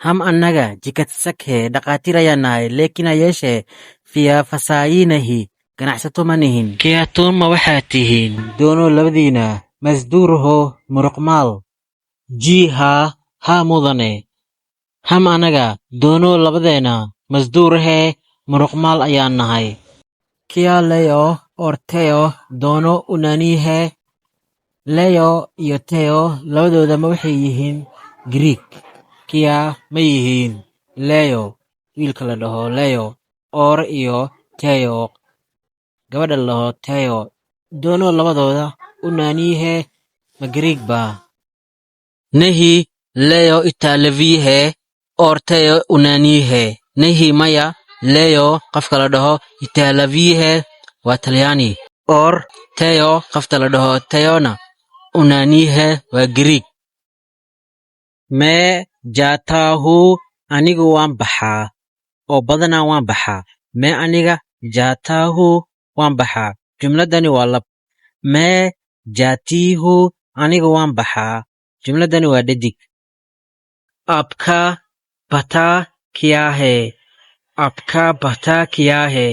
हम अन्नगा चिकित्सक है dhaqaatiir nahay leekina yeeshee fiyaafasaayiinahi ganacsato ma nihin kiyatuun ma waxaad tihiin doono labadiina masduuraho muruqmaal jiihaa haa mudane ham anaga doono labadeena masduurahee muruqmaal ayaan nahay kia leo orteo doono unanihe leo iyo teo labadooda ma waxay yihiin Greek kia ma yihiin leo wiilka la dhaho leo or iyo teo gabadha la dhaho teo doono labadooda unanihe ma Greek ba nehi leo italavihe or teo unanihe nehi maya leo qafka la dhaho italavihe waa Talyaani or teo qafta la dhaho teona unanihe waa Greek mee jaataahu anigu waan baxaa oo badanaa waan baxaa mee aniga jaataahu waan baxaa jumladani waa lab mee jaatiihu anigu waan baxaa jumladani waa dhadig abka bataa kiyaahe abka bataa kiyaahe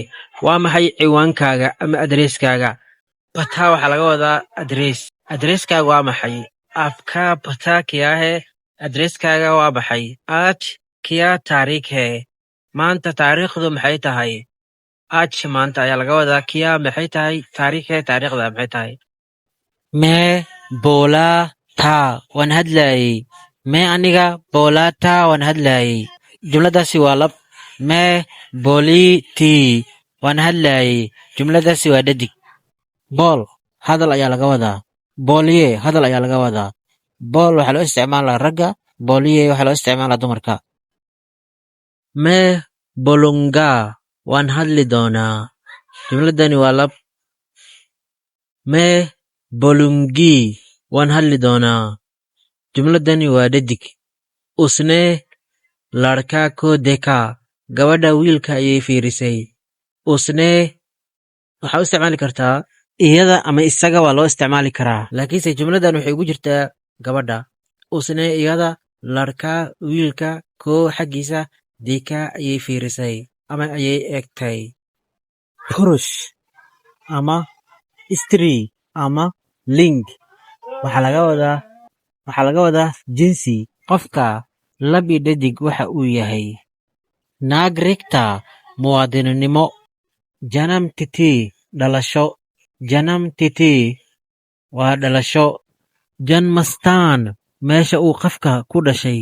waa maxay ciwaankaaga ama adreeskaaga bataa waxaa laga wadaa adreeskaaga waa maxay abka bataa kiyaahe adreeskaaga waa maxay aaj kiya taariikhe maanta taariikhdu maxay tahay aaj maanta ayaa laga wadaa kiya maxay tahay taariikhe taariikhda maxay tahay mee boolaa taa waan hadlaayey mee aniga boolaa taa waan hadlaayey jumladaasi waa lab mee boolii tii waan hadlaayey jumladaasi waa dhadig bool hadal ayaa laga wadaa booliye hadal ayaa laga wadaa bool waxaa loo isticmaalaa ragga booliye waxaa loo isticmaalaa dumarka mee bolongaa waan hadli doonaa jumladani waa lab mee bolungii waan hadli doonaa jumladani waa dhadig usnee larkaa koo dekaa gabadha wiilka ayay fiirisay usnee waxaa u isticmaali kartaa iyada ama isaga waa loo isticmaali karaa laakiinse jumladan waxay ugu jirtaa gabadha usnee iyada larkaa wiilka koo xaggiisa dekaa ayay fiirisay ama ayay eegtay purush ama stri ama ling waxaa laga wadaa jinsi qofka labi dhadig waxa uu yahay naag rigta muwaadininimo janam titi dhalasho janam titi waa dhalasho janmastaan meesha uu qofka ku dhashay